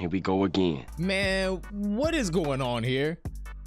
Here we go again. Man, what is going on here?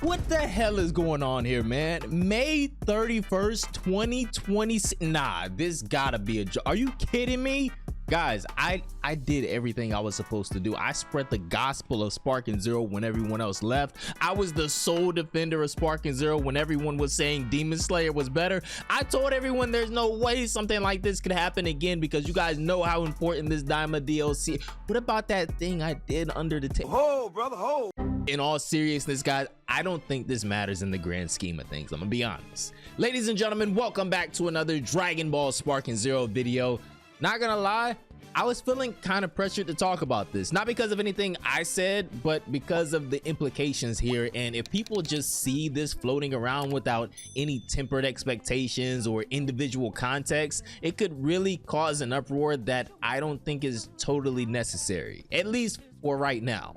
What the hell is going on here, man? May 31st, 2020. Nah, this gotta be a joke. Are you kidding me? Guys, I did everything I was supposed to do. I spread the gospel of Spark and Zero when everyone else left. I was the sole defender of Spark and Zero when everyone was saying Demon Slayer was better. I told everyone there's no way something like this could happen again because you guys know how important this Diamond DLC. What about that thing I did under the table? Ho, brother, ho. In all seriousness, guys, I don't think this matters in the grand scheme of things. I'm gonna be honest. Ladies and gentlemen, welcome back to another Dragon Ball Spark and Zero video. Not gonna lie, I was feeling kind of pressured to talk about this, not because of anything I said, but because of the implications here. And if people just see this floating around without any tempered expectations or individual context, it could really cause an uproar that I don't think is totally necessary, at least for right now.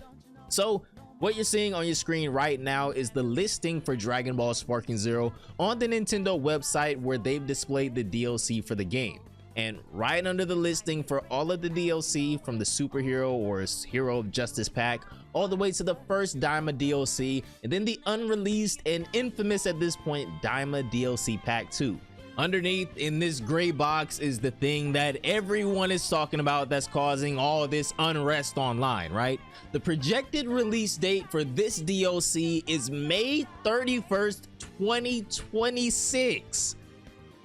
So what you're seeing on your screen right now is the listing for Dragon Ball Spark and Zero on the Nintendo website, where they've displayed the DLC for the game. And right under the listing for all of the DLC, from the Superhero or Hero of Justice pack all the way to the first Daima DLC, and then the unreleased and infamous at this point Daima DLC pack 2. Underneath in this gray box is the thing that everyone is talking about that's causing all this unrest online, right? The projected release date for this DLC is May 31st, 2026.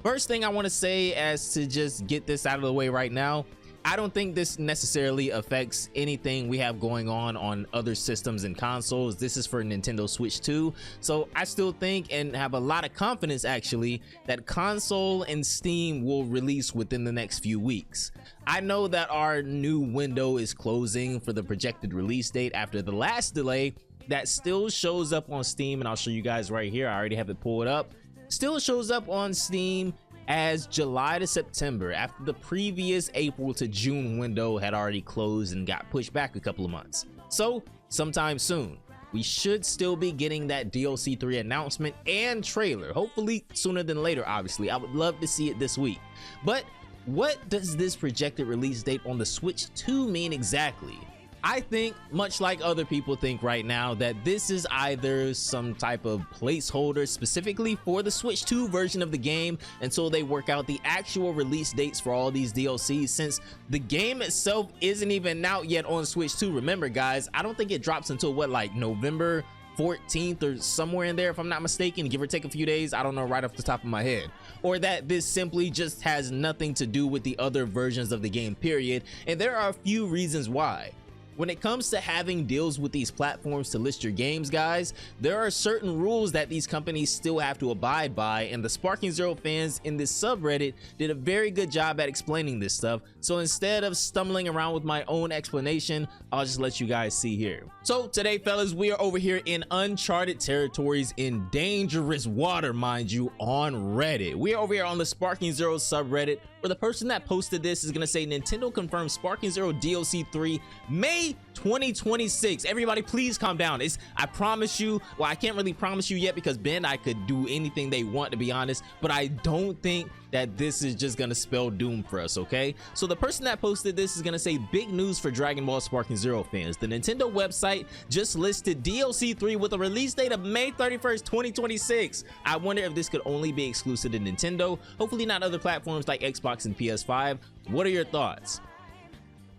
First thing I want to say, as to just get this out of the way right now, I don't think this necessarily affects anything we have going on other systems and consoles. This is for Nintendo Switch 2, so I still think and have a lot of confidence actually that console and Steam will release within the next few weeks. I know that our new window is closing for the projected release date after the last delay. That still shows up on Steam, and I'll show you guys right here. I already have it pulled up. Still shows up on Steam as July to September, after the previous April to June window had already closed and got pushed back a couple of months. So sometime soon we should still be getting that DLC 3 announcement and trailer, hopefully sooner than later. Obviously I would love to see it this week, but what does this projected release date on the Switch 2 mean exactly? I think, much like other people think right now, that this is either some type of placeholder specifically for the Switch 2 version of the game until they work out the actual release dates for all these DLCs, since the game itself isn't even out yet on Switch 2. Remember guys, I don't think it drops until what, like November 14th or somewhere in there, if I'm not mistaken, give or take a few days. I don't know right off the top of my head. Or that this simply just has nothing to do with the other versions of the game, period. And there are a few reasons why. When it comes to having deals with these platforms to list your games, guys, there are certain rules that these companies still have to abide by, and the Spark and Zero fans in this subreddit did a very good job at explaining this stuff. So instead of stumbling around with my own explanation, I'll just let you guys see here. So today, fellas, we are over here in uncharted territories, in dangerous water, mind you, on Reddit. We are over here on the Spark and Zero subreddit, where the person that posted this is gonna say Nintendo confirmed Spark and Zero DLC 3 May 2026. Everybody please calm down. I promise you, well, I can't really promise you yet because Bandai could do anything they want, to be honest, but I don't think that this is just gonna spell doom for us, okay? So the person that posted this is gonna say big news for Dragon Ball Spark and Zero fans. The Nintendo website just listed DLC 3 with a release date of May 31st, 2026. I wonder if this could only be exclusive to Nintendo, hopefully not other platforms like Xbox and PS5. What are your thoughts?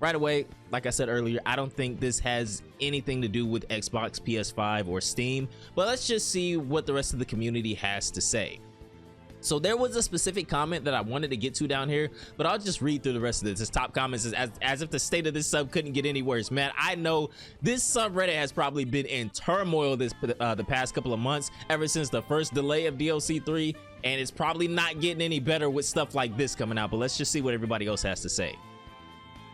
Right away, like I said earlier, I don't think this has anything to do with Xbox, PS5, or Steam, but let's just see what the rest of the community has to say. So there was a specific comment that I wanted to get to down here, but I'll just read through the rest of this. This top comment is as if the state of this sub couldn't get any worse. Man, I know this subreddit has probably been in turmoil the past couple of months, ever since the first delay of DLC 3, and it's probably not getting any better with stuff like this coming out, but let's just see what everybody else has to say.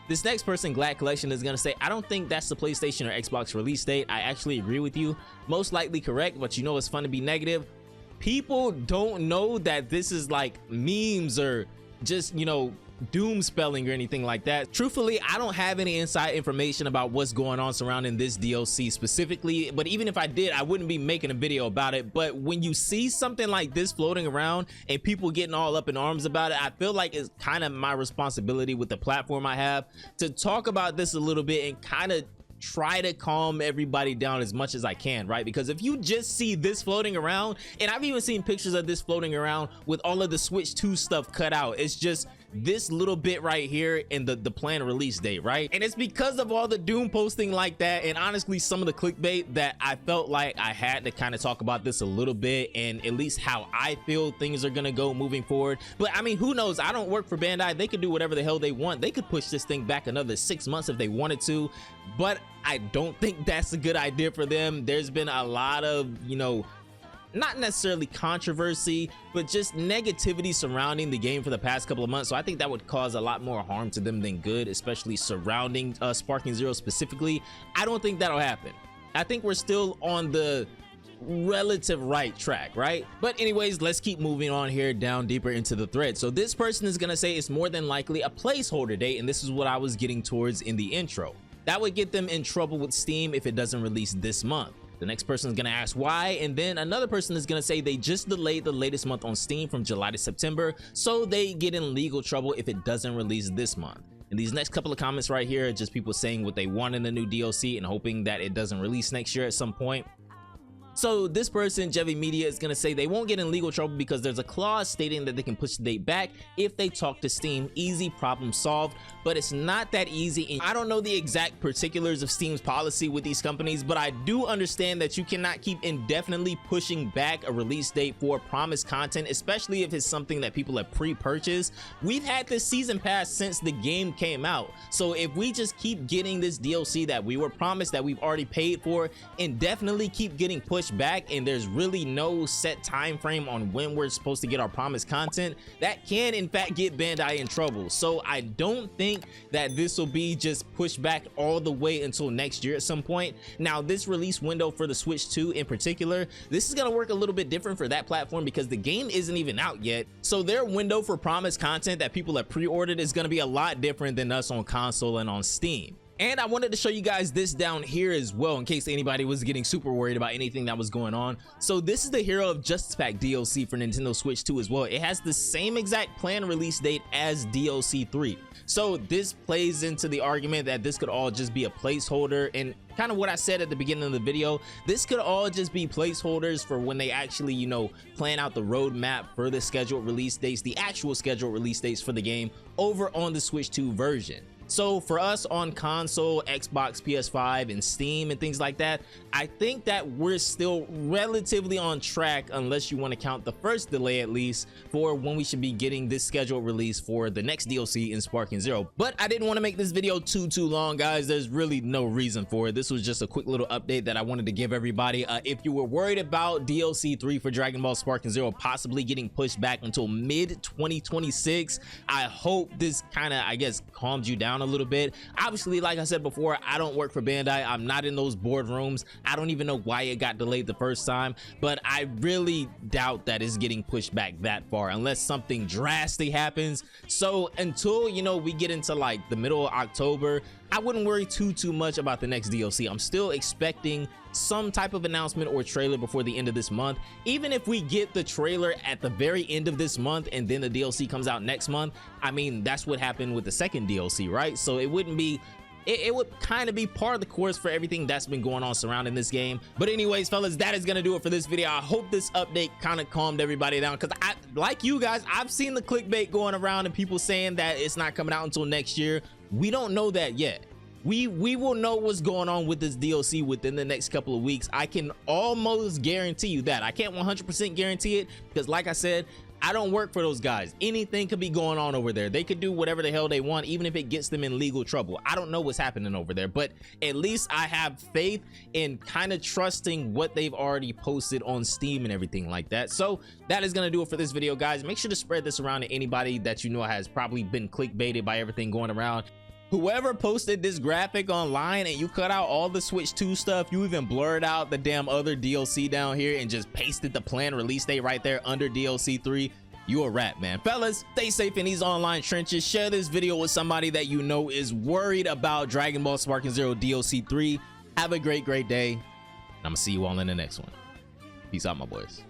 This next person, Glad Collection, is gonna say, I don't think that's the PlayStation or Xbox release date. I actually agree with you. Most likely correct, but you know it's fun to be negative. People don't know that this is like memes or just, you know, doom spelling or anything like that. Truthfully, I don't have any inside information about what's going on surrounding this DLC specifically, but even if I did, I wouldn't be making a video about it. But when you see something like this floating around and people getting all up in arms about it, I feel like it's kind of my responsibility with the platform I have to talk about this a little bit and kind of try to calm everybody down as much as I can, right? Because if you just see this floating around, and I've even seen pictures of this floating around with all of the Switch 2 stuff cut out, it's just this little bit right here in the planned release date, right? And it's because of all the doom posting like that, and honestly some of the clickbait, that I felt like I had to kind of talk about this a little bit, and at least how I feel things are gonna go moving forward. But I mean, who knows? I don't work for Bandai. They could do whatever the hell they want. They could push this thing back another 6 months if they wanted to, but I don't think that's a good idea for them. There's been a lot of, you know, not necessarily controversy, but just negativity surrounding the game for the past couple of months. So I think that would cause a lot more harm to them than good, especially surrounding Sparking Zero specifically. I don't think that'll happen. I think we're still on the relative right track, right? But anyways, let's keep moving on here down deeper into the thread. So this person is gonna say it's more than likely a placeholder date, and this is what I was getting towards in the intro. That would get them in trouble with Steam if it doesn't release this month. The next person is gonna ask why, and then another person is gonna say they just delayed the latest month on Steam from July to September, so they get in legal trouble if it doesn't release this month. And these next couple of comments right here are just people saying what they want in the new DLC and hoping that it doesn't release next year at some point. So this person, Jevi Media, is gonna say they won't get in legal trouble because there's a clause stating that they can push the date back if they talk to Steam. Easy, problem solved. But it's not that easy, and I don't know the exact particulars of Steam's policy with these companies, but I do understand that you cannot keep indefinitely pushing back a release date for promised content, especially if it's something that people have pre-purchased. We've had this season pass since the game came out, so if we just keep getting this DLC that we were promised, that we've already paid for, indefinitely keep getting pushed back, and there's really no set time frame on when we're supposed to get our promised content, that can in fact get Bandai in trouble. So I don't think that this will be just pushed back all the way until next year at some point. Now this release window for the Switch 2 in particular, this is gonna work a little bit different for that platform because the game isn't even out yet, so their window for promised content that people have pre-ordered is gonna be a lot different than us on console and on Steam. And I wanted to show you guys this down here as well, in case anybody was getting super worried about anything that was going on. So this is the Hero of Justice Pack DLC for Nintendo Switch 2 as well. It has the same exact planned release date as DLC 3. So this plays into the argument that this could all just be a placeholder, and kind of what I said at the beginning of the video, this could all just be placeholders for when they actually, you know, plan out the roadmap for the scheduled release dates, the actual scheduled release dates for the game over on the Switch 2 version. So for us on console, Xbox, PS5, and Steam and things like that, I think that we're still relatively on track, unless you want to count the first delay at least, for when we should be getting this scheduled release for the next DLC in Sparking Zero. But I didn't want to make this video too long, guys. There's really no reason for it. This was just a quick little update that I wanted to give everybody. If you were worried about DLC 3 for Dragon Ball Sparking Zero possibly getting pushed back until mid 2026, I hope this kind of, I guess, calmed you down a little bit. Obviously, like I said before, I don't work for Bandai. I'm not in those boardrooms. I don't even know why it got delayed the first time, but I really doubt that it's getting pushed back that far unless something drastic happens. So until, you know, we get into like the middle of October, I wouldn't worry too much about the next DLC. I'm still expecting some type of announcement or trailer before the end of this month. Even if we get the trailer at the very end of this month and then the DLC comes out next month, I mean, that's what happened with the second DLC, right? So it wouldn't be, it would kind of be part of the course for everything that's been going on surrounding this game. But anyways, fellas, that is gonna do it for this video. I hope this update kind of calmed everybody down, because I, like you guys, I've seen the clickbait going around and people saying that it's not coming out until next year. We don't know that yet. We will know what's going on with this DLC within the next couple of weeks. I can almost guarantee you that. I can't 100% guarantee it, because like I said, I don't work for those guys. Anything could be going on over there. They could do whatever the hell they want, even if it gets them in legal trouble. I don't know what's happening over there, but at least I have faith in kind of trusting what they've already posted on Steam and everything like that. So that is going to do it for this video, guys. Make sure to spread this around to anybody that you know has probably been clickbaited by everything going around. Whoever posted this graphic online and you cut out all the Switch 2 stuff, you even blurred out the damn other DLC down here and just pasted the planned release date right there under DLC 3, you a rat, man. Fellas, stay safe in these online trenches. Share this video with somebody that you know is worried about Dragon Ball Sparking Zero DLC 3. Have a great day, and I'm gonna see you all in the next one. Peace out, my boys.